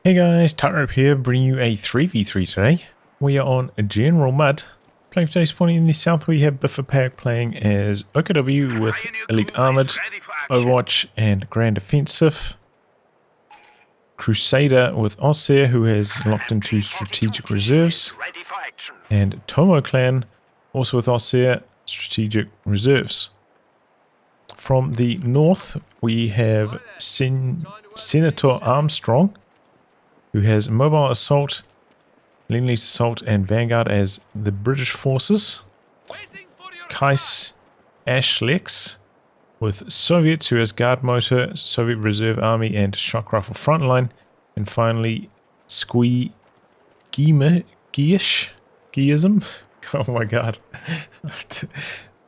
Hey guys, Tightrope here, bringing you a 3v3 today. We are on a General Mud. Playing for today's point in the south, we have Bifferpag playing as OKW with Elite Armoured, Overwatch and Grand Offensive. Crusader with Ostheer, who has locked into Strategic Reserves. And Tomoclan, also with Ostheer, Strategic Reserves. From the north, we have Senator Armstrong, who has Mobile Assault, Lend-Lease Assault and Vanguard as the British forces. Kiceashlex with Soviets, who has Guard Motor, Soviet Reserve Army and Shock Rifle Frontline. And finally, SqueeGeeism. Oh my god.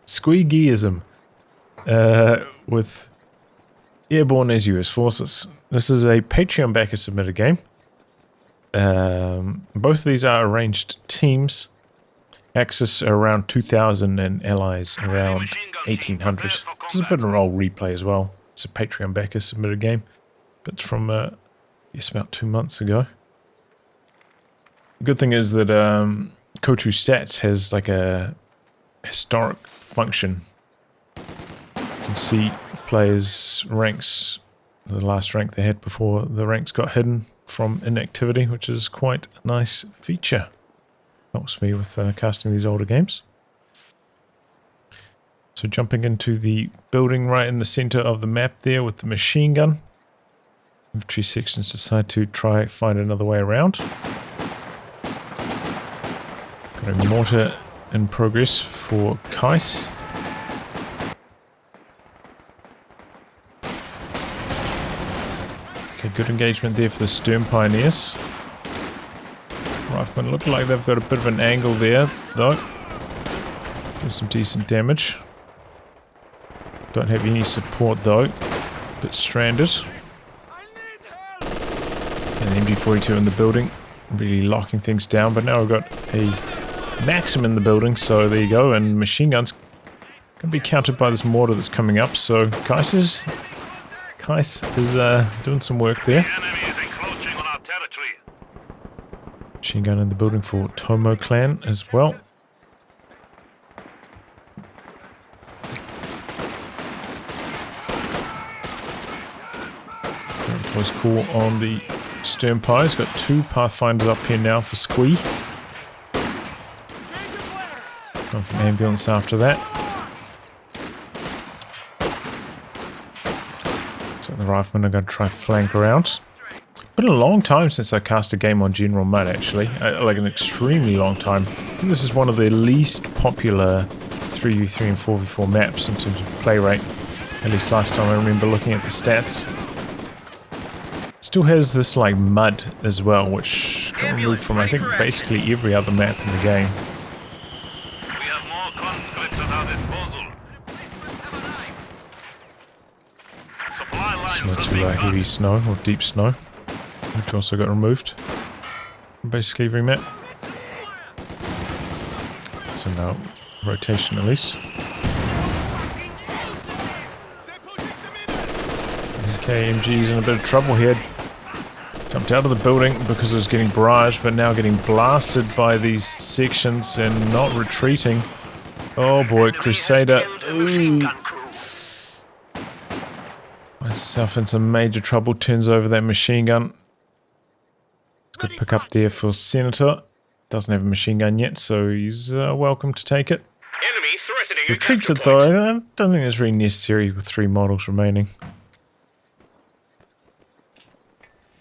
SqueeGeeism. With Airborne as US forces. This is a Patreon backer submitted game. Both of these are arranged teams. Axis around 2000 and allies around 1800. This is a bit of a role replay as well. It's a Patreon backer submitted game, but it's from yes, about 2 months ago. The good thing is that COH2 stats has like a historic function. You can see players' ranks, the last rank they had before the ranks got hidden from inactivity, which is quite a nice feature. Helps me with casting these older games. So jumping into the building right in the center of the map there with the machine gun. Infantry sections decide to try find another way around. Got a mortar in progress for Kice. Okay, good engagement there for the Stern Pioneers. Riflemen look like they've got a bit of an angle there, though. Doing some decent damage. Don't have any support, though. Bit stranded. And the MG42 in the building. Really locking things down, but now we've got a Maxim in the building, so there you go. And machine guns can be countered by this mortar that's coming up, so Kice is doing some work there. Machine gun in the building for Tomoclan as well. Very close call on the Stern Pies. Got two Pathfinders up here now for Squee. Going from ambulance after that. So the riflemen are going to try flank around. Been a long time since I cast a game on General Mud, actually. Like an extremely long time. I think this is one of the least popular 3v3 and 4v4 maps in terms of play rate. At least last time I remember looking at the stats. Still has this like mud as well, which got removed from I think basically every other map in the game. We have more conscripts at our disposal. Similar to heavy snow or deep snow, which also got removed from basically every map. It's in rotation at least. Okay, MG's in a bit of trouble here. Jumped out of the building because it was getting barraged, but now getting blasted by these sections and not retreating. Oh boy, Crusader. Ooh. Myself in some major trouble, turns over that machine gun. Good pick up there for Senator. Doesn't have a machine gun yet, so he's welcome to take it. Enemy threatening Retreats it though. I don't think it's really necessary with 3 models remaining.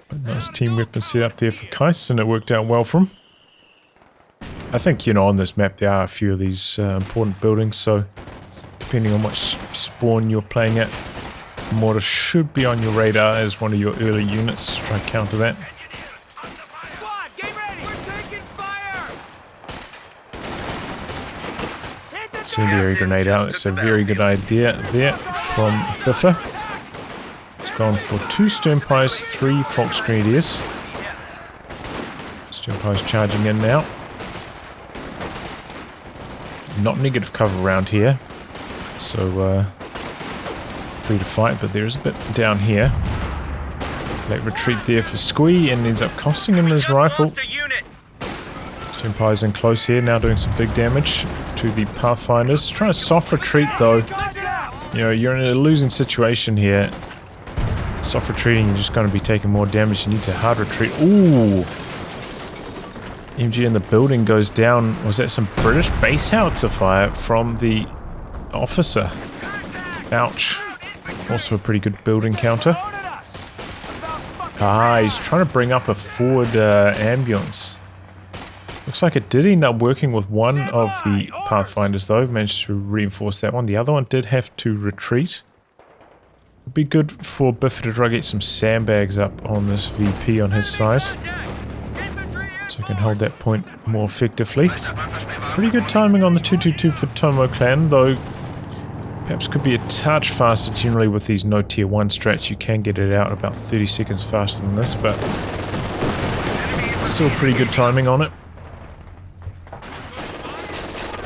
But nice team weapon set up there for Kice, and it worked out well for him. I think, you know, on this map there are a few of these important buildings, so depending on which spawn you're playing at, mortar should be on your radar as one of your early units to try and counter that. Incendiary grenade out, it's a very good idea there from Biffer. It's gone for 2 Stern Pies, 3 Fox Grenadiers. Stern Pies charging in now. Not negative cover around here, so free to fight, but there is a bit down here. Late retreat there for Squee and ends up costing him his rifle. Empire's in close here, now doing some big damage to the Pathfinders. Trying to soft retreat though. You know, you're in a losing situation here. Soft retreating, you're just going to be taking more damage. You need to hard retreat. Ooh! MG in the building goes down. Was that some British base howitzer fire from the officer? Ouch. Also a pretty good building counter. Ah, he's trying to bring up a forward ambulance. Looks like it did end up working with one of the Pathfinders though. Managed to reinforce that one. The other one did have to retreat. Would be good for Biffer to try to get some sandbags up on this VP on his side. So he can hold that point more effectively. Pretty good timing on the 222 for Tomoclan though. Perhaps could be a touch faster generally with these no tier 1 strats. You can get it out about 30 seconds faster than this, but still pretty good timing on it.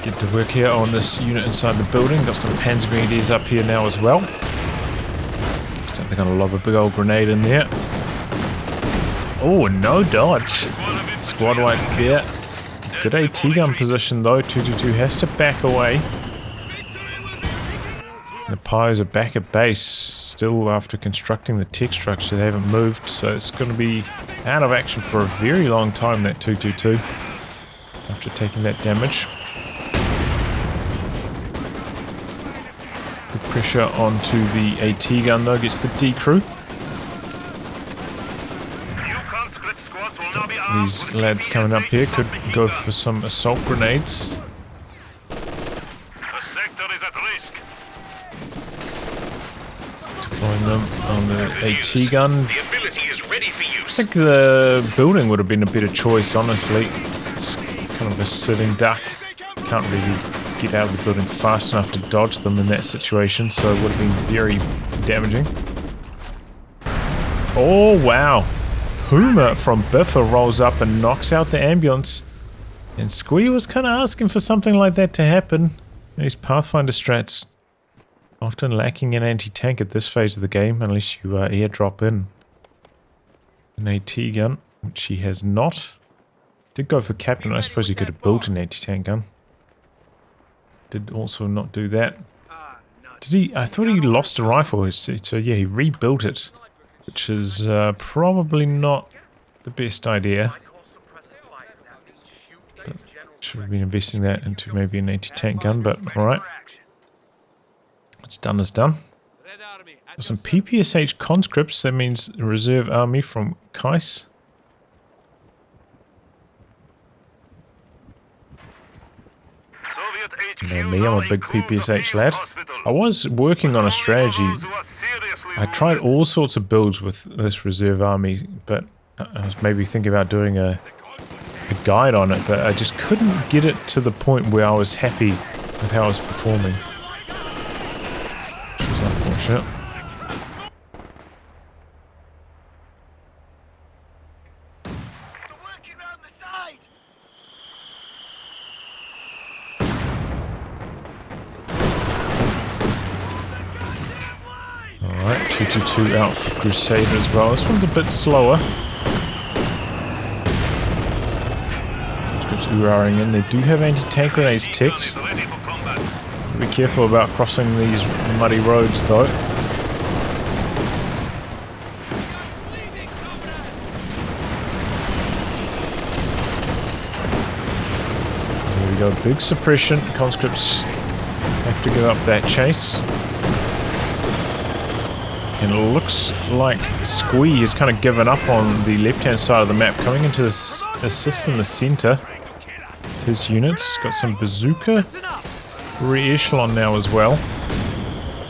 Get to work here on this unit inside the building. Got some Panzer Grenadiers up here now as well. Looks like they're going to lob a big old grenade in there. Oh, no dodge. Squad wipe there. Good AT gun position though. 222 has to back away. The Pios are back at base. Still after constructing the tech structure. They haven't moved. So it's going to be out of action for a very long time, that 222. After taking that damage. Good pressure onto the AT gun though, gets the D crew. These lads coming up here could go for some assault grenades. Deploying them on the AT gun. I think the building would have been a better choice, honestly. It's kind of a sitting duck. Can't really get out of the building fast enough to dodge them in that situation, so it would have been very damaging. Oh wow! Puma from Biffer rolls up and knocks out the ambulance. And Squee was kind of asking for something like that to happen. These Pathfinder strats often lacking in anti-tank at this phase of the game, unless you airdrop in an AT gun, which he has not. Did go for Captain. I suppose he could have built an anti-tank gun. Did also not do that. Did he? I thought he lost a rifle. So yeah, he rebuilt it, which is probably not the best idea. But should have been investing that into maybe an anti-tank gun, but alright. What's done is done. Some PPSH conscripts, that means reserve army from Kice. You know me, I'm a big PPSH lad. I was working on a strategy. I tried all sorts of builds with this reserve army, but I was maybe thinking about doing a guide on it, but I just couldn't get it to the point where I was happy with how I was performing. Which was unfortunate. Alright, 222 out for Crusader as well. This one's a bit slower. Conscripts Uraring in. They do have anti-tank grenades ticked. Be careful about crossing these muddy roads though. There we go, big suppression. Conscripts have to give up that chase. And it looks like Squee has kind of given up on the left-hand side of the map, coming into this assist in the center. His units got some bazooka re-echelon now as well,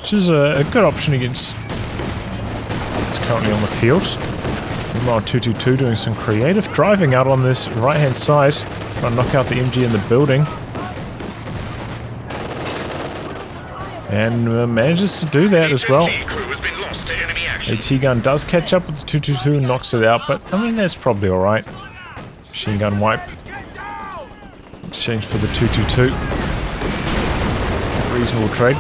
which is a good option against what's currently on the field. Meanwhile, 222 doing some creative driving out on this right-hand side, trying to knock out the MG in the building. And manages to do that as well. AT gun does catch up with the 222 and knocks it out, but I mean that's probably alright. Machine gun wipe. Exchange for the 222. Reasonable trade.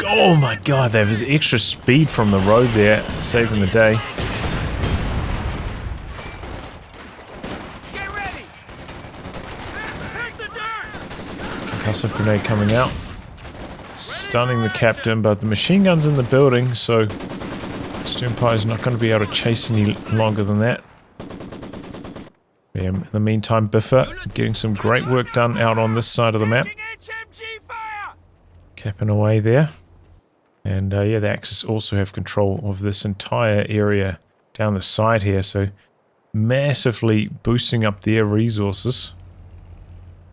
Oh my god, they have extra speed from the road there, saving the day. Get ready. Hit the dirt. Concussive grenade coming out. Stunning the captain, but the machine gun's in the building, so Sternpire's not going to be able to chase any longer than that. Yeah, in the meantime, Biffer getting some great work done out on this side of the map. Capping away there. And yeah, the Axis also have control of this entire area down the side here, so massively boosting up their resources.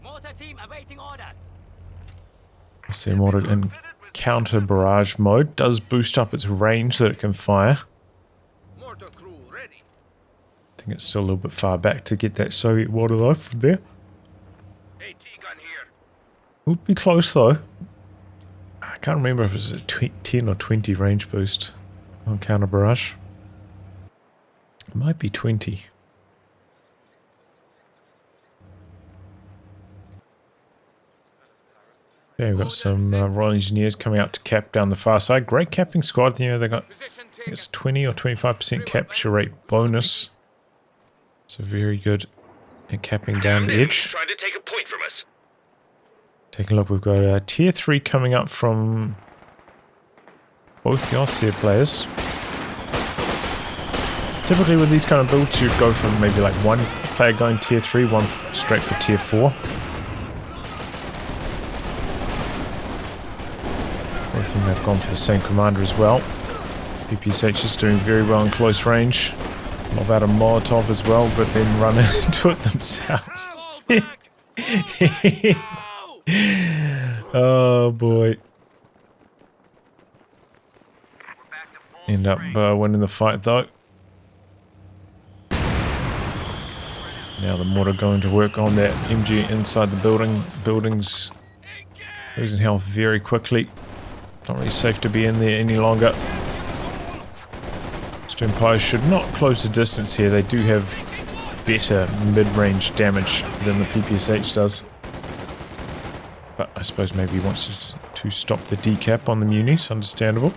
Mortar team awaiting orders. See, mortar in counter barrage mode does boost up its range that it can fire. Mortar crew ready. I think it's still a little bit far back to get that Soviet water though from there. AT gun here. Would be close though. I can't remember if it's a 10 or 20 range boost on counter barrage. It might be 20. Okay, we've got some Royal Engineers coming out to cap down the far side. Great capping squad. You know, they got, I think it's 20 or 25% capture rate bonus. So very good at capping down the edge. Trying to take a point from us. Taking a look, we've got tier 3 coming up from both the Ostheer players. Typically with these kind of builds, you'd go from maybe like one player going tier 3, one straight for tier 4. Both of them have gone for the same commander as well. PPSH is doing very well in close range. Lob out a Molotov as well, but then run into it themselves. Oh boy. End up winning the fight though. Now the mortar going to work on that MG inside the building. Buildings losing health very quickly. Not really safe to be in there any longer. Sternpire should not close the distance here. They do have better mid-range damage than the PPSH does. But I suppose maybe he wants to stop the decap on the munis. Understandable.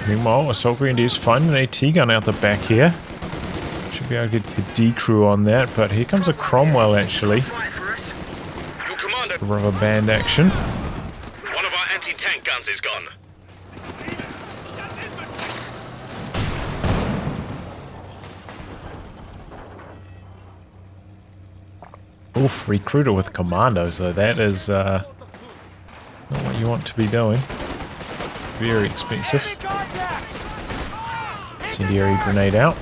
Meanwhile, Assault Grenadiers find an AT gun out the back here. Should be able to get the D crew on that, but here comes a Cromwell actually. Rubber band action. One of our anti-tank guns is gone. Oof, recruiter with commandos though. That is not what you want to be doing. Very expensive. Incendiary grenade out.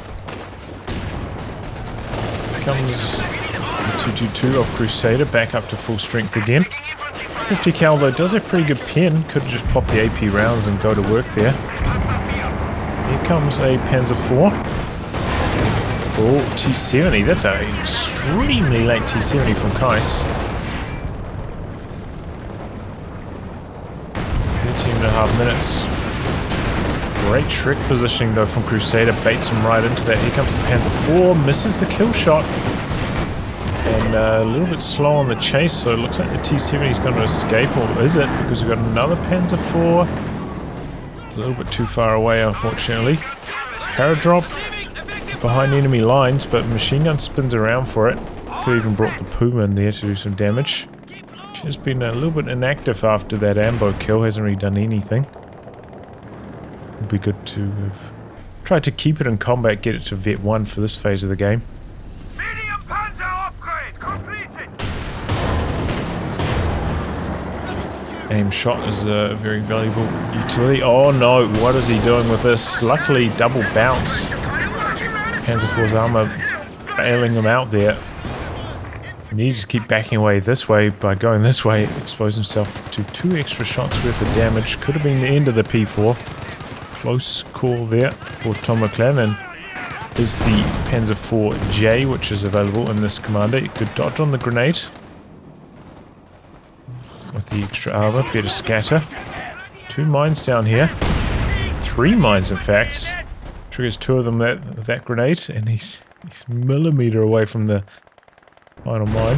Here comes the 222 of Crusader back up to full strength again. 50 cal though does a pretty good pen. Could have just popped the AP rounds and go to work there. Here comes a Panzer IV. Oh, T70. That's an extremely late T70 from Kice. 13.5 minutes. Great trick positioning though from Crusader. Baits him right into that. Here comes the Panzer IV. Misses the kill shot. And a little bit slow on the chase. So it looks like the T70 is going to escape. Or is it? Because we've got another Panzer IV. It's a little bit too far away unfortunately. Paradrop behind enemy lines, but machine gun spins around for it. Could even brought the Puma in there to do some damage. She's been a little bit inactive after that ambo kill, hasn't really done anything. Would be good to have tried to keep it in combat, get it to Vet 1 for this phase of the game. Medium Panzer upgrade completed. Aim shot is a very valuable utility. Oh no, what is he doing with this? Luckily, double bounce. Panzer IV's armor bailing him out there. He needed to keep backing away this way. By going this way, expose himself to 2 extra shots worth of damage. Could have been the end of the P4. Close call there for Tomoclan, and is the Panzer IVJ, which is available in this commander. It could dodge on the grenade with the extra armor, better scatter. 2 mines down here. 3 mines, in fact. Triggers 2 of them that grenade, and he's millimeter away from the final mine.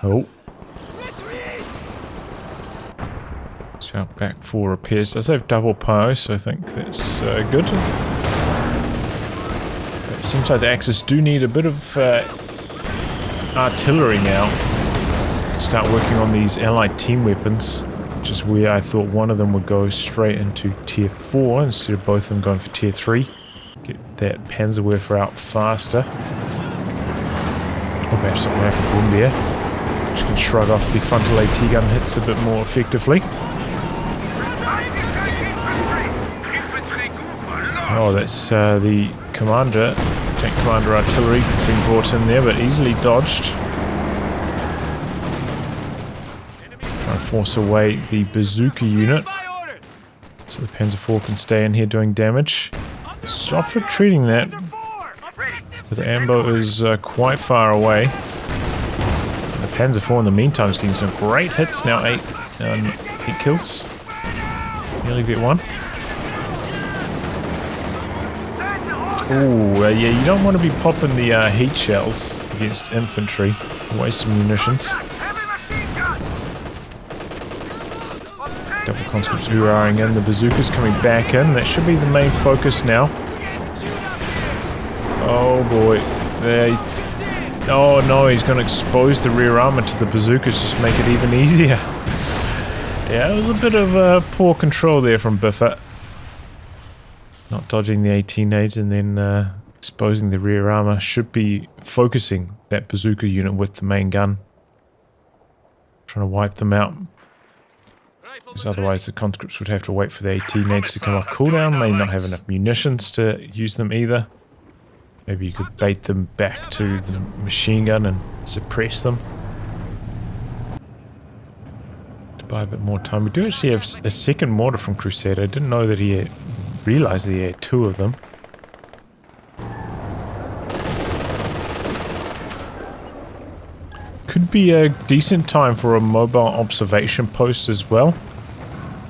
Oh. Shout back for repairs. Does have double power, so I think that's good. But it seems like the Axis do need a bit of artillery now. Start working on these allied team weapons, which is where I thought one of them would go straight into tier 4 instead of both of them going for tier 3. Get that Panzerwerfer out faster. Or perhaps something like a Bombeer, which can shrug off the frontal AT gun hits a bit more effectively. Oh, that's the commander, tank commander artillery being brought in there, but easily dodged. Trying to force away the bazooka unit, so the Panzer IV can stay in here doing damage. Soft retreating that, but the ambo is quite far away. The Panzer IV in the meantime is getting some great hits now, 8 kills. Nearly V1. Ooh, yeah, you don't want to be popping the heat shells against infantry. Waste some munitions. Double conscripts hurrahing in. The bazookas coming back in. That should be the main focus now. Oh boy. Oh no, he's going to expose the rear armor to the bazookas, just make it even easier. Yeah, it was a bit of poor control there from Biffer. Not dodging the 18As and then exposing the rear armor. Should be focusing that bazooka unit with the main gun. Trying to wipe them out. Because otherwise the conscripts would have to wait for the 18As to come off cooldown. May not have enough munitions to use them either. Maybe you could bait them back to the machine gun and suppress them. To buy a bit more time. We do actually have a second mortar from Crusader. I didn't know that he realized that he had 2 of them. Could be a decent time for a mobile observation post as well.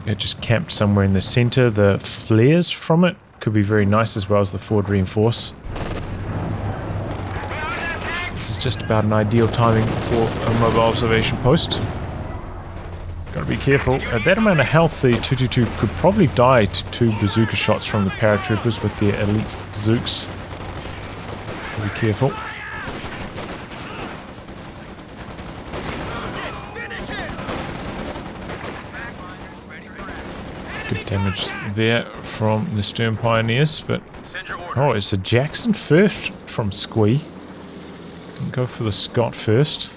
It just camped somewhere in the center. The flares from it could be very nice as well as the forward reinforce. This is just about an ideal timing for a mobile observation post. Gotta be careful. At that amount of health, the 222 could probably die to 2 bazooka shots from the paratroopers with their elite Zooks. Be careful. Good damage there from the Stern Pioneers, but oh, it's a Jackson first from Squee. Didn't go for the Scott first.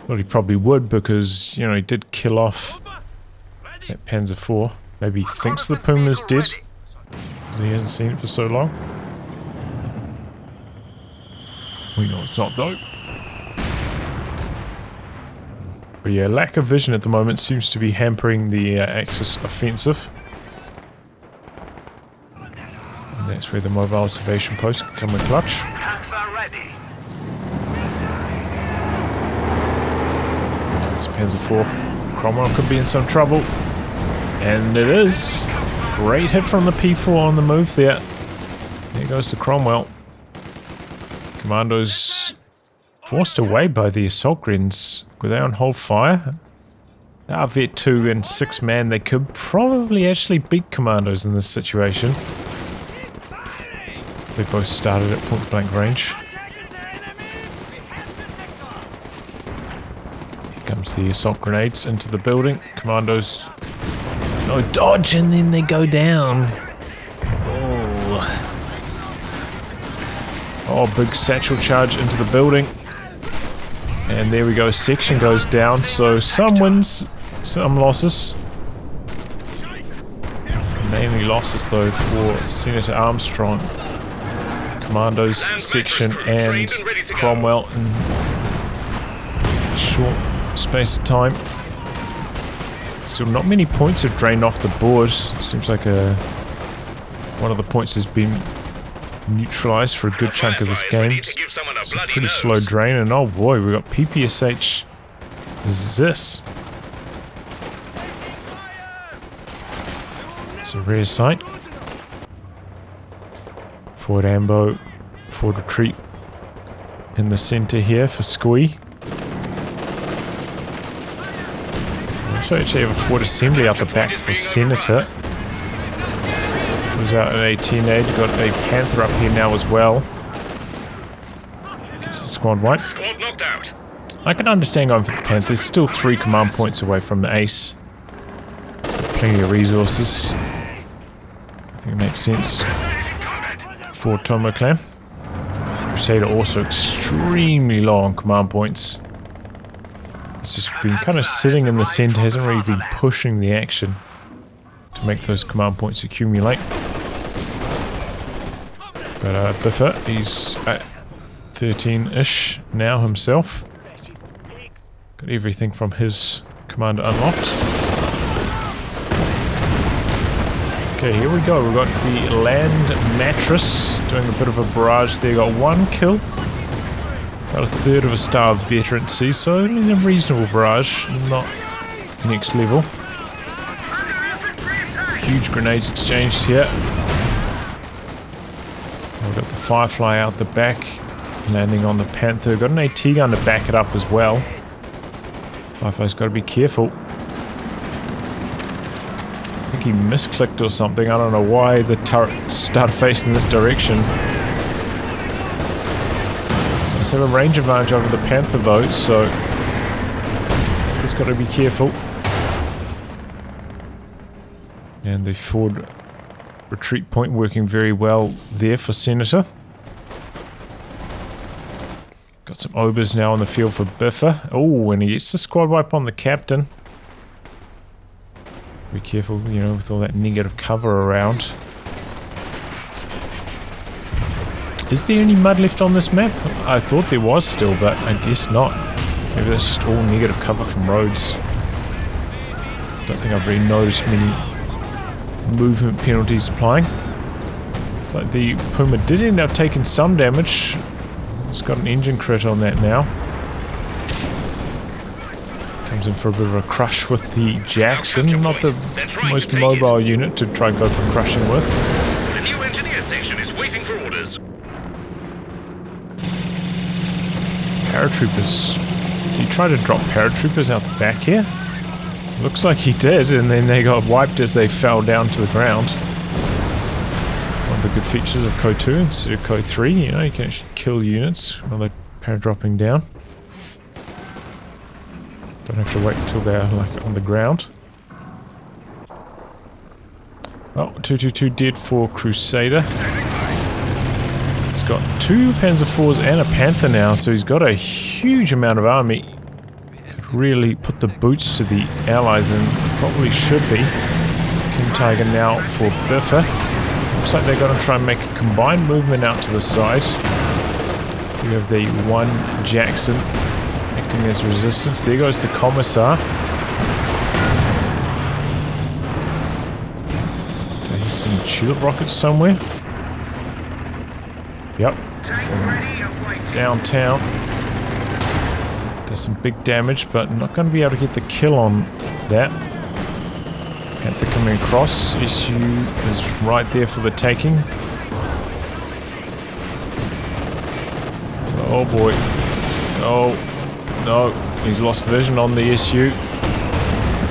Well, he probably would because, you know, he did kill off that Panzer IV. Maybe he thinks the Puma's dead because he hasn't seen it for so long. We know it's not though. But yeah, lack of vision at the moment seems to be hampering the Axis offensive. And that's where the mobile observation post can come in clutch. It's Panzer IV. Cromwell could be in some trouble. And it is. Great hit from the P4 on the move there. There goes the Cromwell. Commandos forced away by the assault grens. Were they on hold fire? They are Vet 2 and 6 man. They could probably actually beat Commandos in this situation. They both started at point blank range. Here comes the assault grenades into the building. Commandos, no dodge, and then they go down. Oh, big satchel charge into the building. And there we go, section goes down, so some wins, some losses. Mainly losses though for Senator Armstrong. Commandos section and Cromwell in a short space of time. Still not many points have drained off the board. Seems like one of the points has been neutralized for a good chunk of this game. It's a pretty slow drain, and oh boy, we got PPSH this. It's a rare sight. Forward ambo, forward retreat in the center here for Squee. So actually have a Ford assembly out the back for Senator. Who's out at 18 age. Got a Panther up here now as well. Gets the squad wipe. Squad knocked out. I can understand going for the Panther. Still 3 command points away from the ace. Plenty of resources. I think it makes sense for Tomoclan. Crusader also extremely low on command points. It's just been kind of sitting in the center, hasn't really been pushing the action to make those command points accumulate. But Biffer, he's at 13-ish now himself. Got everything from his commander unlocked. Okay, here we go. We've got the land mattress doing a bit of a barrage there. Got 1 kill. Got a 1/3 of a star of veterancy, so I mean, a reasonable barrage, not next level. Huge grenades exchanged here. We've got the Firefly out the back, landing on the Panther. Got an AT gun to back it up as well. Firefly's got to be careful. I think he misclicked or something. I don't know why the turret started facing this direction. Let's have a range advantage over the Panther though, so just got to be careful. And the forward retreat point working very well there for Senator. Got some obers now on the field for Biffer. Oh, and he gets the squad wipe on the captain. Be careful, you know, with all that negative cover around. Is there any mud left on this map? I thought there was still, but I guess not. Maybe that's just all negative cover from roads. Don't think I've really noticed many movement penalties applying. It's like the Puma did end up taking some damage. It's got an engine crit on that now. Comes in for a bit of a crush with the Jackson. Not the most mobile unit to try and go for crushing with. The new engineer section is waiting for orders. Paratroopers. Did he try to drop paratroopers out the back here? Looks like he did, and then they got wiped as they fell down to the ground. One of the good features of COH2 instead of COH3, you know, you can actually kill units while they're paradropping down. Don't have to wait until they're like on the ground. Oh, 222 dead for Crusader. He's got 2 Panzer IVs and a Panther now, so he's got a huge amount of army. Could really put the boots to the allies, and probably should be. King Tiger now for Biffer. Looks like they're going to try and make a combined movement out to the side. We have the 1 Jackson acting as resistance. There goes the Commissar. Okay, he's some tulip rockets somewhere. Yep. Downtown. Does some big damage, but not going to be able to get the kill on that. Panther coming across. SU is right there for the taking. Oh boy. Oh no. He's lost vision on the SU.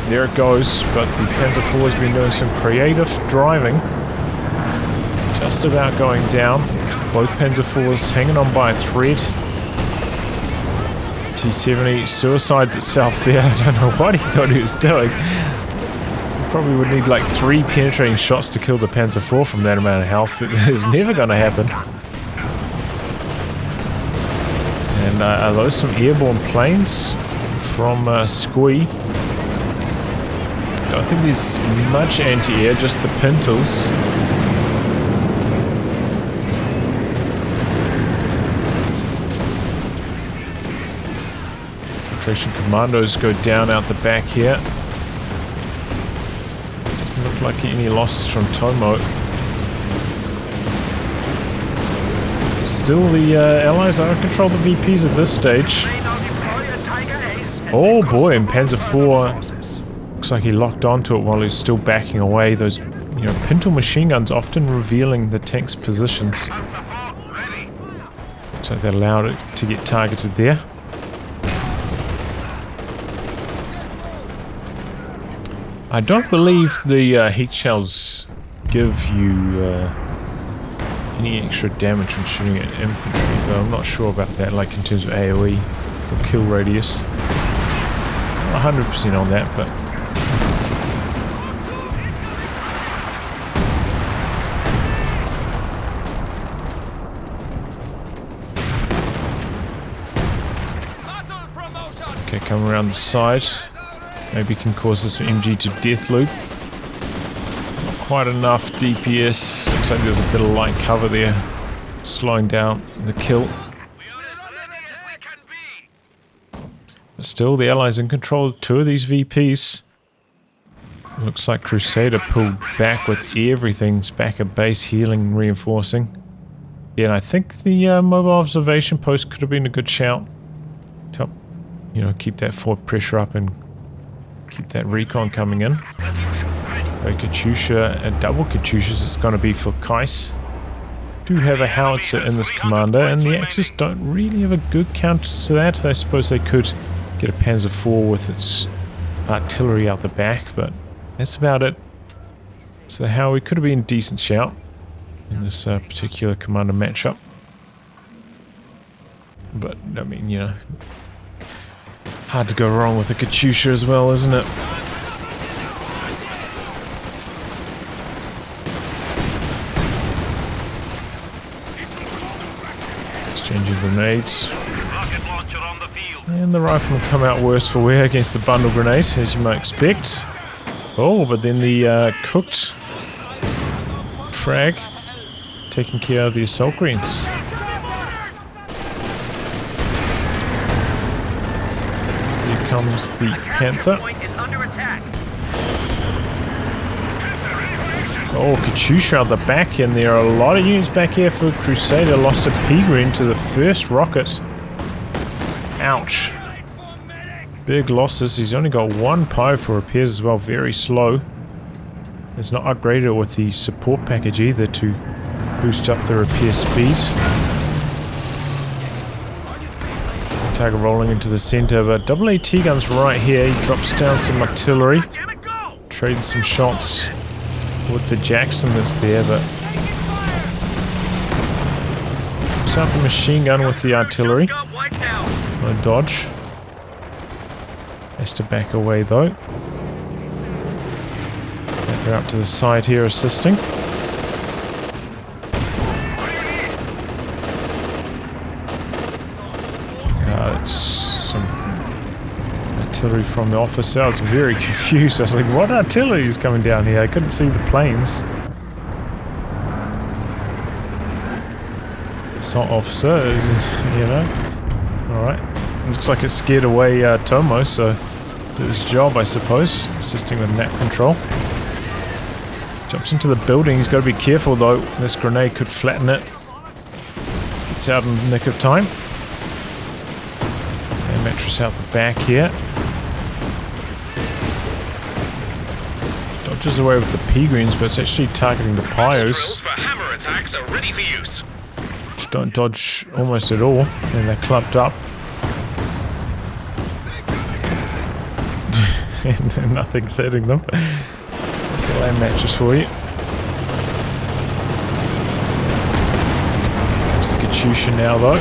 There it goes. But the Panzer IV has been doing some creative driving. Just about going down. Both Panzer IVs hanging on by a thread. T-70 suicides itself there. I don't know what he thought he was doing. Probably would need like 3 penetrating shots to kill the Panzer IV from that amount of health. It is never going to happen. And are those some airborne planes from Squee? I don't think there's much anti-air, just the Pintles. Infiltration commandos go down out the back here. Doesn't look like any losses from Tomo. Still, the allies are in control of the VPs at this stage. Oh boy, and Panzer IV looks like he locked onto it while he's still backing away. Those, you know, pintle machine guns often revealing the tank's positions. Looks like they allowed it to get targeted there. I don't believe the heat shells give you any extra damage when shooting at infantry, but I'm not sure about that, like in terms of AoE or kill radius. Not 100% on that, but... Okay, come around the side. Maybe can cause this MG to death loop. Not quite enough DPS. Looks like there's a bit of light cover there, slowing down the kill. But still, the Allies in control of 2 of these VPs. Looks like Crusader pulled back with everything's back at base, healing and reinforcing. Yeah, and I think the mobile observation post could have been a good shout to help, you know, keep that forward pressure up and keep that recon coming in. A Katyusha, a double Katyushas it's going to be for Kice. Do have a howitzer in this commander, and the Axis don't really have a good counter to that. I suppose they could get a Panzer IV with its artillery out the back, but that's about it. So the Howie could have been a decent shout in this particular commander matchup. But, I mean, you know, hard to go wrong with a Katyusha as well, isn't it? Exchanging grenades. And the rifle will come out worse for wear against the bundle grenade, as you might expect. Oh, but then the cooked frag taking care of the assault greens. Here comes the Panther. Oh, Katyusha out the back, and there are a lot of units back here for Crusader. Lost a P-green to the first rocket. Ouch. Big losses. He's only got 1 PI for repairs as well. Very slow. It's not upgraded with the support package either to boost up the repair speed. Target rolling into the center, but double AT guns right here. He drops down some artillery. Trading some shots with the Jackson that's there, but puts out the machine gun with the artillery. No dodge. Has to back away though. They're up to the side here assisting. It's some artillery from the officer. I was very confused. I was like, what artillery is coming down here? I couldn't see the planes. Assault officer is, you know. Alright. Looks like it scared away Tomo, so did his job, I suppose. Assisting with map control. Jumps into the building. He's got to be careful though. This grenade could flatten it. Gets out in the nick of time. And mattress out the back here. Dodges away with the P-greens, but it's actually targeting the Pyos. Which don't dodge almost at all. And they're clumped up. And nothing's hitting them. That's a land mattress for you. Comes the Katyusha now though.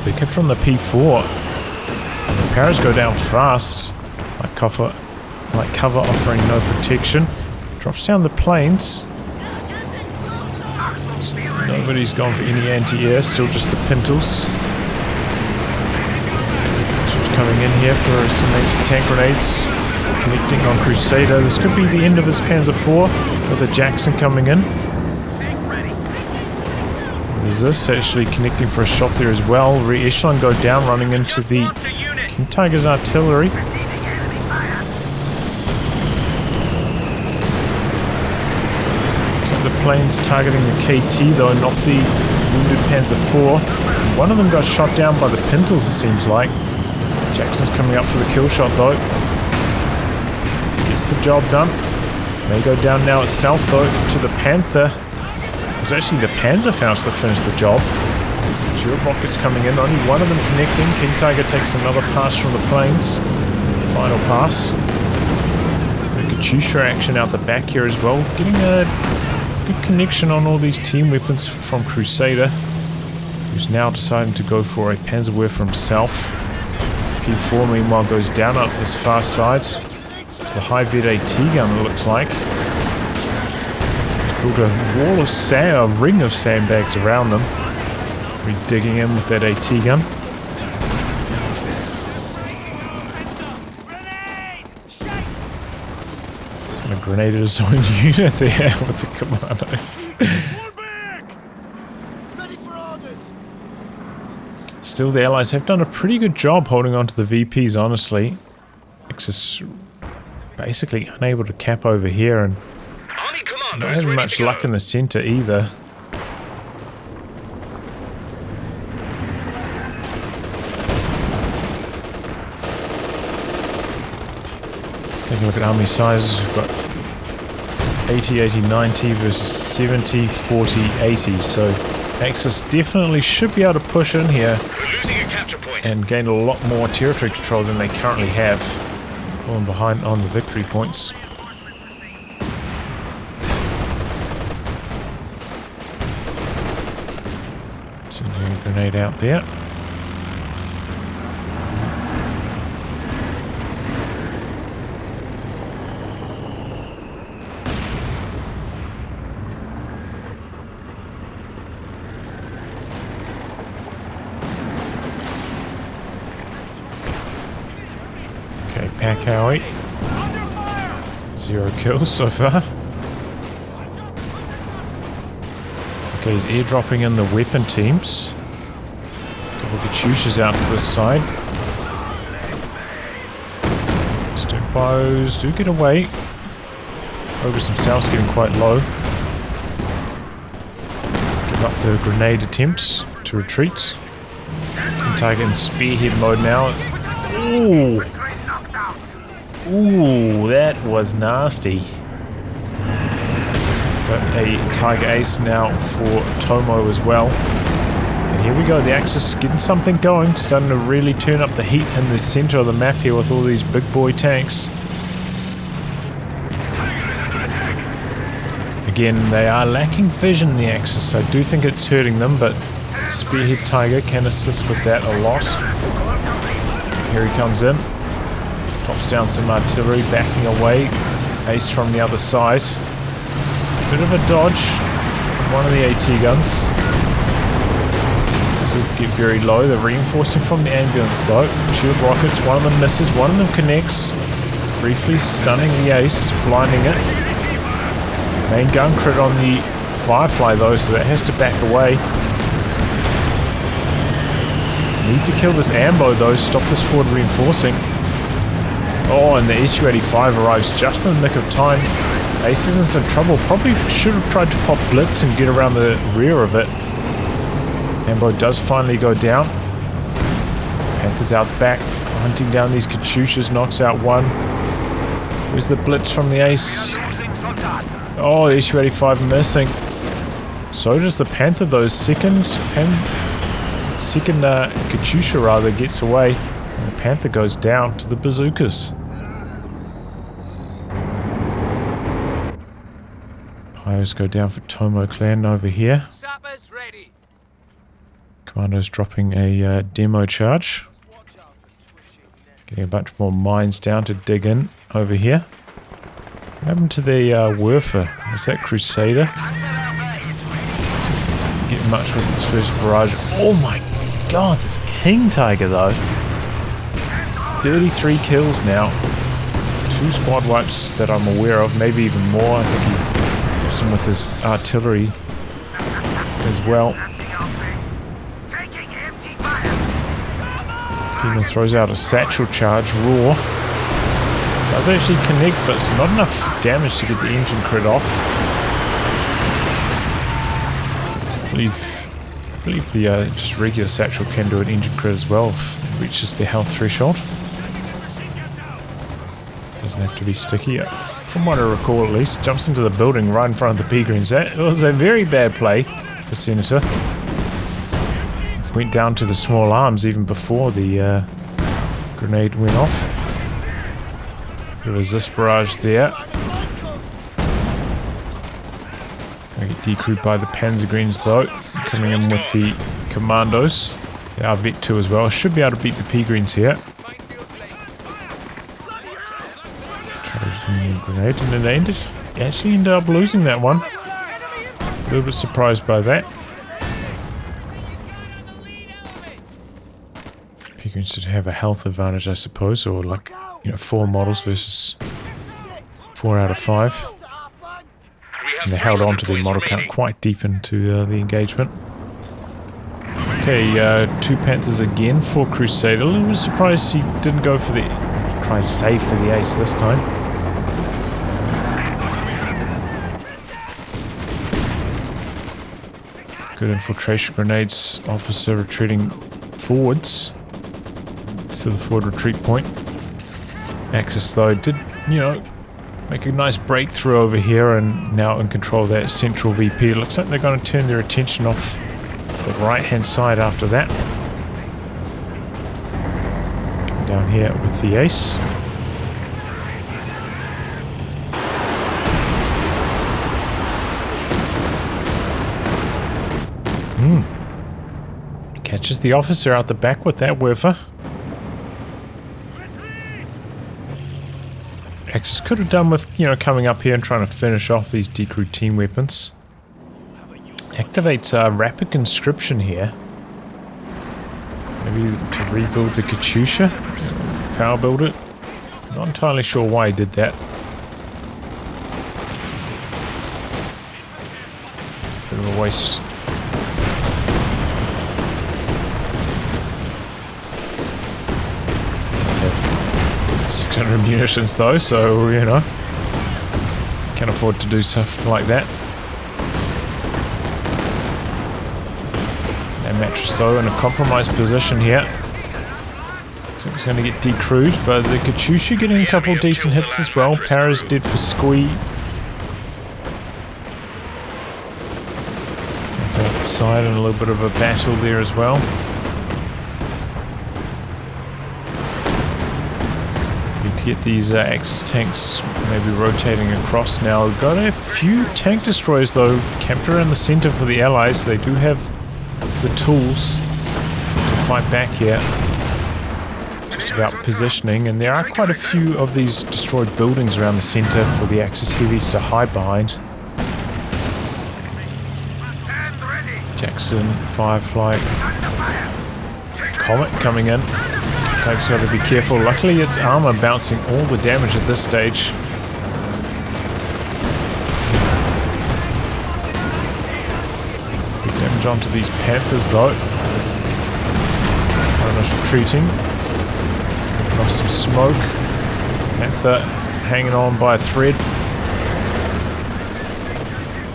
They get from the P4. And the Paras go down fast. Like cover offering no protection. Drops down the planes. Nobody's gone for any anti-air, still just the Pintles. Coming in here for some anti-tank grenades. Connecting on Crusader. This could be the end of his Panzer IV with a Jackson coming in. There's this actually connecting for a shot there as well. Re-echelon go down, running into the King Tiger's artillery. So the planes targeting the KT though, not the wounded Panzer IV. One of them got shot down by the Pintles, it seems like. Jackson's coming up for the kill shot though. Gets the job done. May go down now itself though to the Panther. It was actually the Panzerfaust that finished the job. Shield rockets coming in, only one of them connecting. King Tiger takes another pass from the planes. Final pass. Katyusha action out the back here as well. Getting a good connection on all these team weapons from Crusader, who's now deciding to go for a Panzerwerfer himself. P4 meanwhile goes down up this far side to the high-vet AT gun, it looks like. Built a wall of sand, a ring of sandbags around them. We're digging in with that AT gun. And a grenade his own unit there with the commandos. Still, the Allies have done a pretty good job holding on to the VPs, honestly. Axis basically unable to cap over here, and not having much luck in the center either. Take a look at army sizes. We've got 80, 80, 90 versus 70, 40, 80. So Axis definitely should be able to push in here and gain a lot more territory control than they currently have. Falling behind on the victory points. Sending a grenade out there. Okay, Pack Howie. 0 kills so far. Okay, he's airdropping in the weapon teams. A couple of Katyushas out to this side. Tempos do get away. Ogres themselves getting quite low. Give up the grenade attempts to retreat. Target in spearhead mode now. Ooh! Ooh, that was nasty. Got a Tiger Ace now for Tomo as well. And here we go, the Axis getting something going, starting to really turn up the heat in the center of the map here with all these big boy tanks. Again, they are lacking vision, the Axis. I do think it's hurting them, but Spearhead Tiger can assist with that a lot. Here he comes in. Drops down some artillery, backing away. Ace from the other side. Bit of a dodge from one of the AT guns. Still get very low. They're reinforcing from the ambulance though. Shield rockets, one of them misses, one of them connects. Briefly stunning the Ace, blinding it. Main gun crit on the Firefly though, so that has to back away. Need to kill this Ambo though, stop this forward reinforcing. Oh, and the SU-85 arrives just in the nick of time. Ace is in some trouble. Probably should have tried to pop Blitz and get around the rear of it. Ambo does finally go down. Panther's out back, hunting down these Katyushas, knocks out one. Where's the Blitz from the Ace? Oh, the SU-85 missing. So does the Panther though. Second Katyusha rather gets away. And the Panther goes down to the bazookas. Pyros go down for Tomoclan over here. Sappers ready. Commando's dropping a demo charge. Getting a bunch more mines down to dig in over here. What happened to the Werfer? Was that Crusader? Didn't get much with its first barrage. Oh my god, this King Tiger though. 33 kills now. 2 squad wipes that I'm aware of, maybe even more. I think he hits him with his artillery as well. Kima throws out a satchel charge, raw. Does actually connect, but it's not enough damage to get the engine crit off. I believe the just regular satchel can do an engine crit as well if it reaches the health threshold. Doesn't have to be sticky. From what I recall at least, jumps into the building right in front of the P-Greens. That was a very bad play for Senator. Went down to the small arms even before the grenade went off. Bit of a resist barrage there. Gonna get decrewed by the Panzergreens though. Coming in with the Commandos. They are Vec 2 as well. Should be able to beat the P-Greens here. Trojan grenade, and they actually ended up losing that one. A little bit surprised by that. P-Greens should have a health advantage, I suppose, or like, you know, 4 models versus 4 out of 5. And they held on to their model count quite deep into the engagement. Okay, 2 Panthers again for Crusader. I was surprised he didn't go for the... try to save for the ace this time. Good infiltration grenades. Officer retreating forwards to the forward retreat point. Axis though did, you know, make a nice breakthrough over here and now in control of that central VP. It looks like they're going to turn their attention off to the right hand side after that. Down here with the ace. Catches the officer out the back with that whiffer. Axis could have done with, you know, coming up here and trying to finish off these decrewed team weapons. Activates rapid conscription here. Maybe to rebuild the Katyusha? Power build it? Not entirely sure why he did that. Bit of a waste. 600 munitions though, so, you know, can afford to do stuff like that. That mattress though in a compromised position here. So it's going to get decrewed, but the Katyusha getting a couple decent hits as well. Para's dead for Squee. Out the side and a little bit of a battle there as well. Get these Axis tanks maybe rotating across now. We've got a few tank destroyers though camped around the center for the Allies. They do have the tools to fight back here. Just about positioning, and there are quite a few of these destroyed buildings around the center for the Axis heavies to hide behind. Jackson, Firefly, Comet coming in. Tank's got to be careful. Luckily it's armor bouncing all the damage at this stage. Good damage onto these Panthers though. Almost retreating. Picking off some smoke. Panther hanging on by a thread.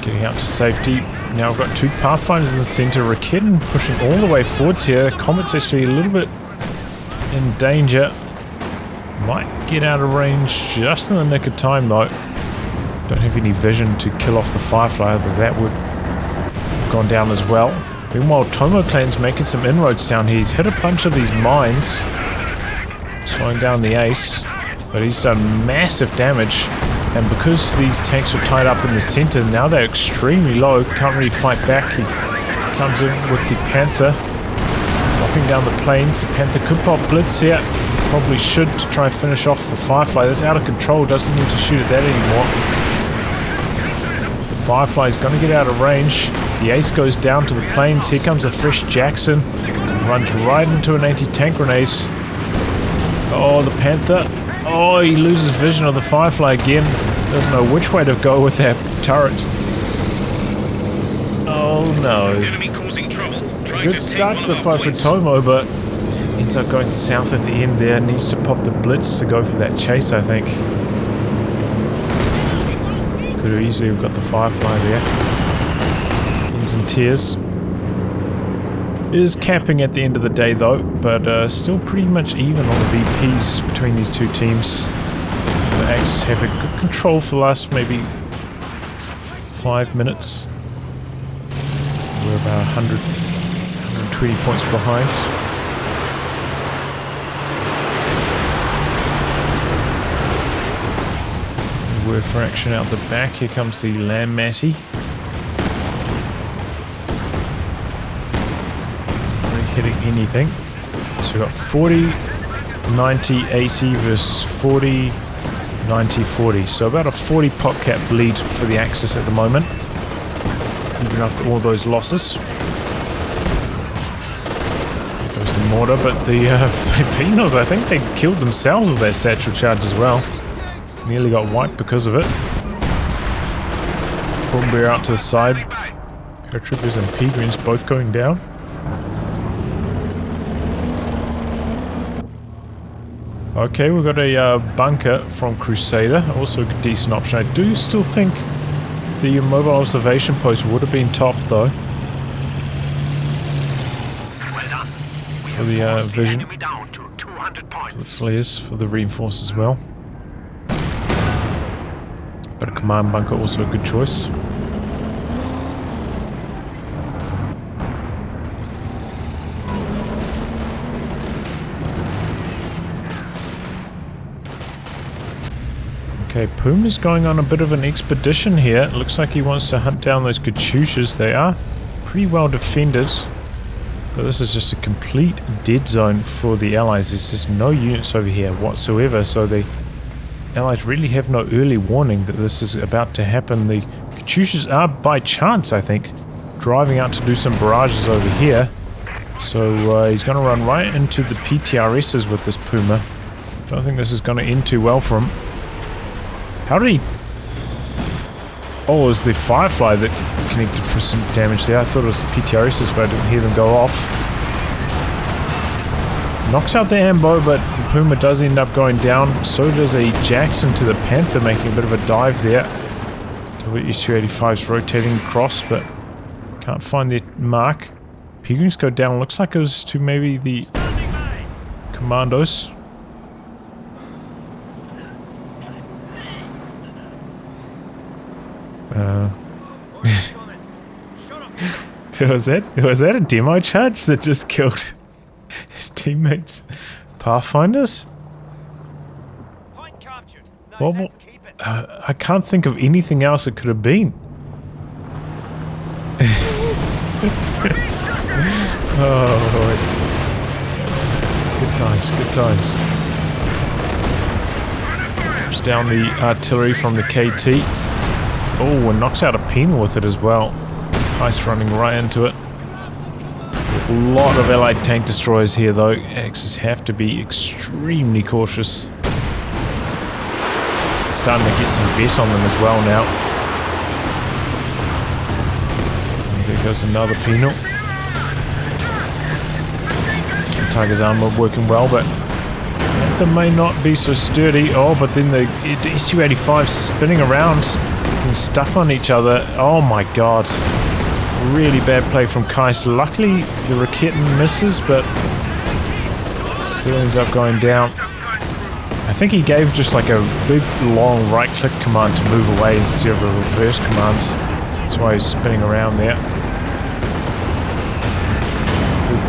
Getting out to safety. Now we've got 2 Pathfinders in the center. Raketen pushing all the way forwards here. Comet's actually a little bit in danger. Might get out of range just in the nick of time though. Don't have any vision to kill off the Firefly, but that would have gone down as well. Meanwhile, Tomoclan's making some inroads down here. He's hit a bunch of these mines, slowing down the ace, but he's done massive damage. And because these tanks are tied up in the center, now they're extremely low, can't really fight back. He comes in with the Panther, knocking down the planes. The Panther could pop blitz here. Probably should to try and finish off the Firefly. That's out of control. Doesn't need to shoot at that anymore. The Firefly is going to get out of range. The ace goes down to the planes. Here comes a fresh Jackson. Runs right into an anti-tank grenade. Oh, the Panther. Oh, he loses vision of the Firefly again. Doesn't know which way to go with that turret. Oh no. Enemy causing trouble. Good start to the fight for Tomo, but ends up going south at the end there. Needs to pop the blitz to go for that chase, I think. Could have easily got the Firefly there. Ends in tears. Is capping at the end of the day though, but still pretty much even on the VPs between these two teams. The Axis have a good control for the last maybe 5 minutes. We're about 120 points behind. were for action out the back. Here comes the Lamb Matty. Not hitting anything. So we've got 40, 90, 80 versus 40, 90, 40. So about a 40 popcap lead for the Axis at the moment. Even after all those losses. There goes the mortar, but the Filipinos, I think they killed themselves with that satchel charge as well. Nearly got wiped because of it. Bomber out to the side. Paratroopers and Pegrins both going down. Okay, we've got a bunker from Crusader. Also a decent option. I do still think the mobile observation post would have been top though. For the vision. For the flares, for the reinforce as well. But a command bunker also a good choice. Okay, Puma's going on a bit of an expedition here. It looks like he wants to hunt down those Kiceashlex. They are pretty well defended. But this is just a complete dead zone for the Allies. There's just no units over here whatsoever. So the Allies really have no early warning that this is about to happen. The Kiceashlex are, by chance, I think, driving out to do some barrages over here. So he's going to run right into the PTRSs with this Puma. Don't think this is going to end too well for him. How did he... Oh, it was the Firefly that connected for some damage there. I thought it was the PTRSs, but I didn't hear them go off. Knocks out the Ambo, but the Puma does end up going down. So does a Jackson to the Panther, making a bit of a dive there. WSU-85's rotating across, but can't find the mark. Pegrins go down. Looks like it was to maybe the Commandos. Was that a demo charge that just killed his teammates' Pathfinders? Well, I can't think of anything else it could have been. Oh, Lord. Good times, good times. Drops down the artillery from the KT. Oh, and knocks out a penal with it as well. Ice running right into it. A lot of Allied tank destroyers here though. Axis have to be extremely cautious. Starting to get some vet on them as well now. And there goes another penal. Tiger's armor working well, but they may not be so sturdy. Oh, but then the SU-85 spinning around and stuck on each other. Oh my god. Really bad play from Kice. Luckily the Raketten misses, but still ends up going down. I think he gave just like a big long right click command to move away instead of a reverse command. That's why he's spinning around there.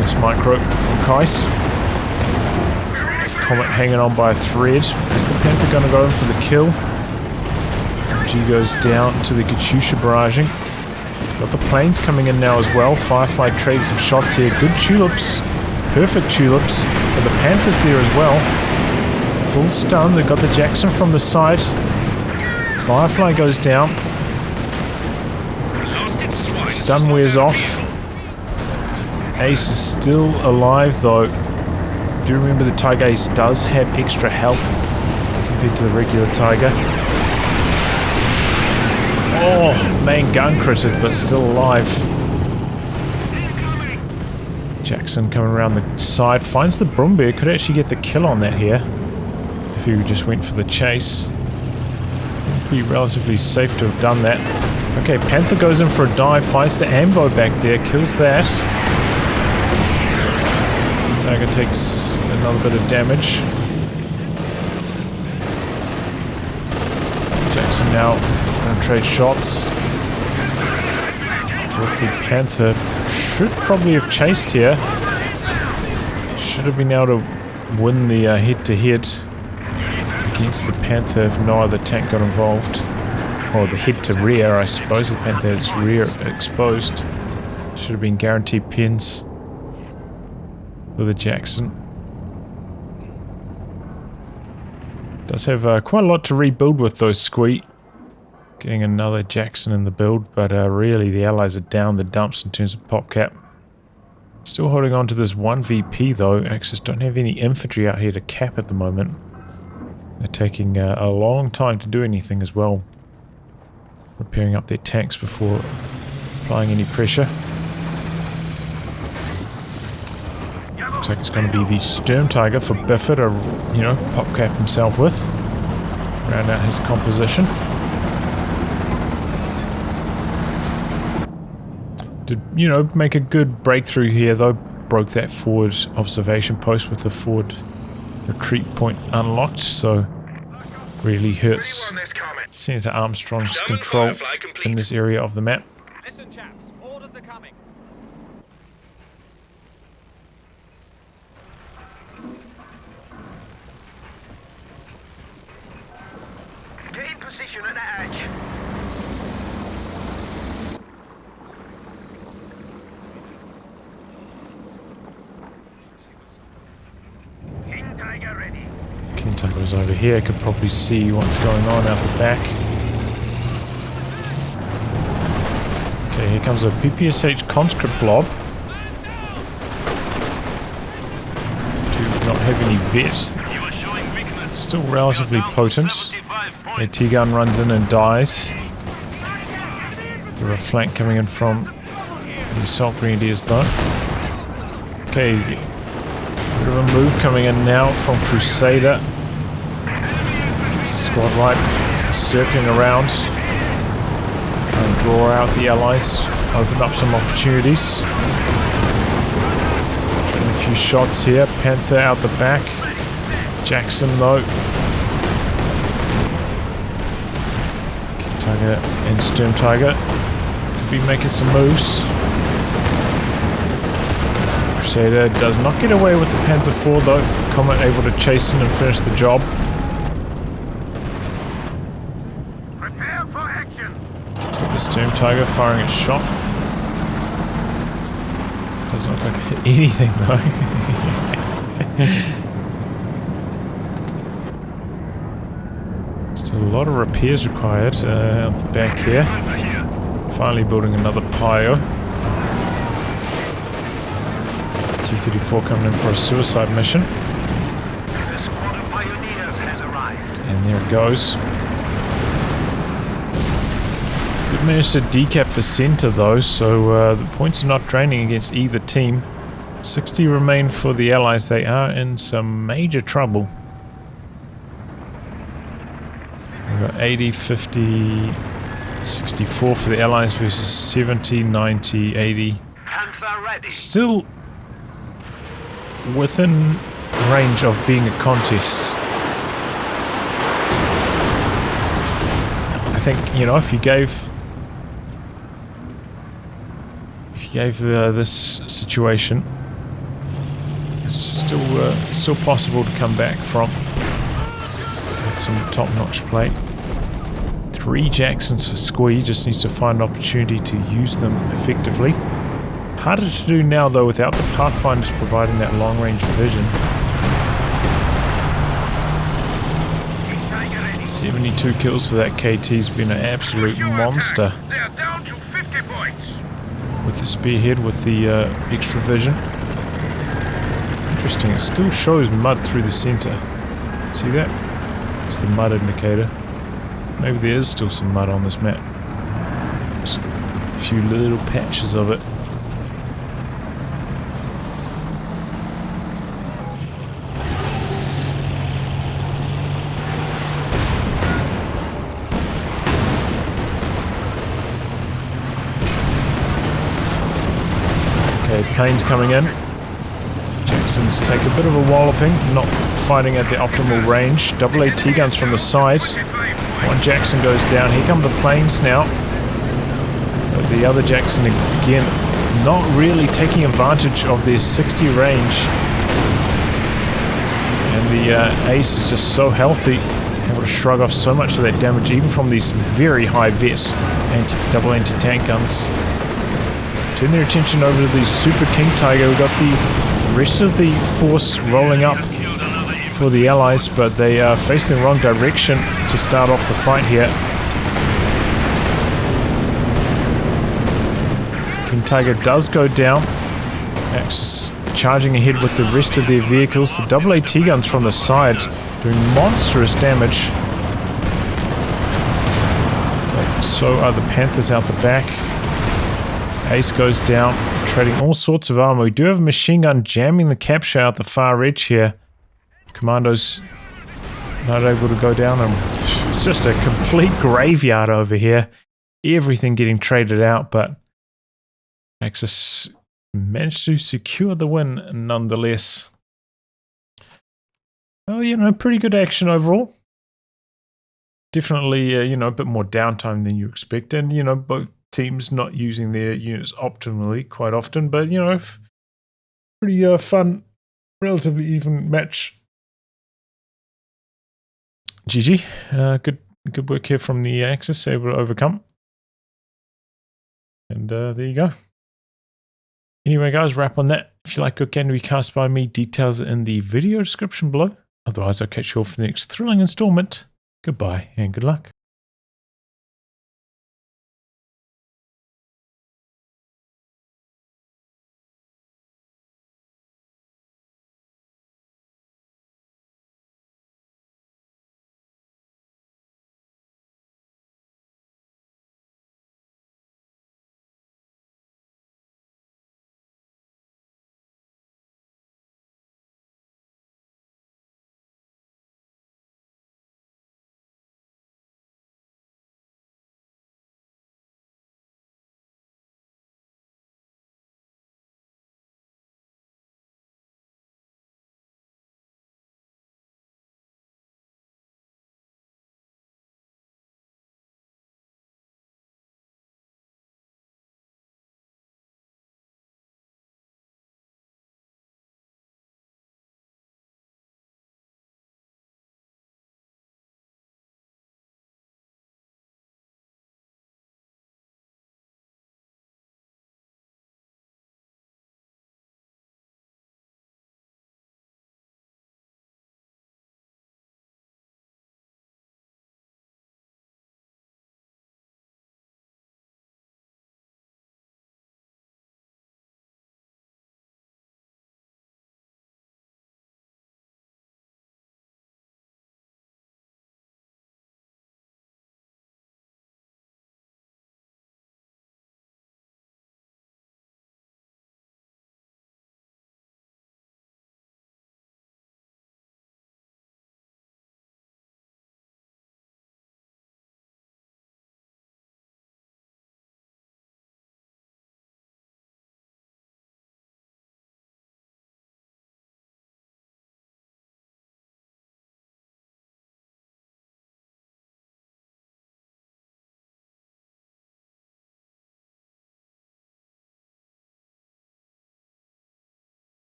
This micro from Kice. Comet hanging on by a thread. Is the Panther going to go in for the kill? G goes down to the Kiceashlex barraging. Got the planes coming in now as well. Firefly trades some shots here. Good tulips. Perfect tulips. But the Panthers there as well. Full stun. They've got the Jackson from the side. Firefly goes down. Stun wears off. Ace is still alive though. Do remember the Tiger Ace does have extra health compared to the regular Tiger. Oh, main gun critted, but still alive. Jackson coming around the side, finds the Brumbear, could actually get the kill on that here. If he just went for the chase. It'd be relatively safe to have done that. Okay, Panther goes in for a dive, finds the Ambo back there, kills that. Tiger takes another bit of damage. Jackson now going to trade shots with the Panther. Should probably have chased here. Should have been able to win the head-to-head against the Panther if no other tank got involved. Or the head to rear, I suppose. The Panther is rear exposed. Should have been guaranteed pins for the Jackson. Does have quite a lot to rebuild with those Squee. Getting another Jackson in the build, but really the Allies are down the dumps in terms of pop cap. Still holding on to this 1 VP though. Axis don't have any infantry out here to cap at the moment. They're taking a long time to do anything as well. Repairing up their tanks before applying any pressure. Looks like it's going to be the Sturm Tiger for Biffer to, you know, pop cap himself with. Round out his composition. Did, you know, make a good breakthrough here though. Broke that forward observation post with the forward retreat point unlocked, so really hurts Senator Armstrong's control in this area of the map. Listen, chaps, orders are coming. Get in position at that edge. King Tiger ready. King Tiger is over here, could probably see what's going on out the back. Okay, here comes a PPSH conscript blob. Do not have any vets. Still relatively potent. Their T-gun runs in and dies. We have a flank coming in from the assault grenadiers though. Okay, bit of a move coming in now from Crusader. It's a squad right, circling around. And draw out the allies, open up some opportunities. And a few shots here. Panther out the back. Jackson though. King Tiger and Sturm Tiger could be making some moves. Crusader does not get away with the Panzer IV though. Comet able to chase in and finish the job. Prepare for action. So the Sturm Tiger firing its shot. Doesn't look like it hit anything though. Still a lot of repairs required out the back here. Finally building another Pio. T-34 coming in for a suicide mission. The squad of pioneers has arrived. And there it goes. Did manage to decap the center though, so the points are not draining against either team. 60 remain for the Allies. They are in some major trouble. We've got 80, 50, 64 for the Allies versus 70, 90, 80. Panther ready. Still within range of being a contest. I think, you know, if you gave this situation, it's still possible to come back from with some top-notch play. 3 Jacksons for Squee, just needs to find an opportunity to use them effectively. Harder to do now though without the Pathfinders providing that long-range vision. 72 kills for that KT's been an absolute monster. They are down to 50 points. With the spearhead, with the extra vision. Interesting, it still shows mud through the center. See that? It's the mud indicator. Maybe there is still some mud on this map. Just a few little patches of it. Okay, planes coming in. Jacksons take a bit of a walloping, not fighting at the optimal range. Double AT guns from the side. One Jackson goes down. Here come the planes now. But the other Jackson again, not really taking advantage of their 60 range. And the ace is just so healthy. able to shrug off so much of that damage, even from these very high vet double anti-tank guns. Turn their attention over to the Super King Tiger. We've got the rest of the force rolling up for the Allies, but they are facing the wrong direction to start off the fight here. King Tiger does go down. Axis charging ahead with the rest of their vehicles. The double AT guns from the side doing monstrous damage. So are the Panthers out the back. Ace goes down, trading all sorts of armor. We do have a machine gun jamming the capture out the far edge here. Commandos not able to go down, and it's just a complete graveyard over here. Everything getting traded out, but Axis managed to secure the win nonetheless. Oh, you know, pretty good action overall. Definitely, you know, a bit more downtime than you expect, and, you know, both teams not using their units optimally quite often, but, you know, pretty fun, relatively even match. GG. Good work here from the Axis, able to overcome. And there you go. Anyway, guys, wrap on that. If you like good game to be cast by me, details are in the video description below. Otherwise, I'll catch you all for the next thrilling installment. Goodbye and good luck.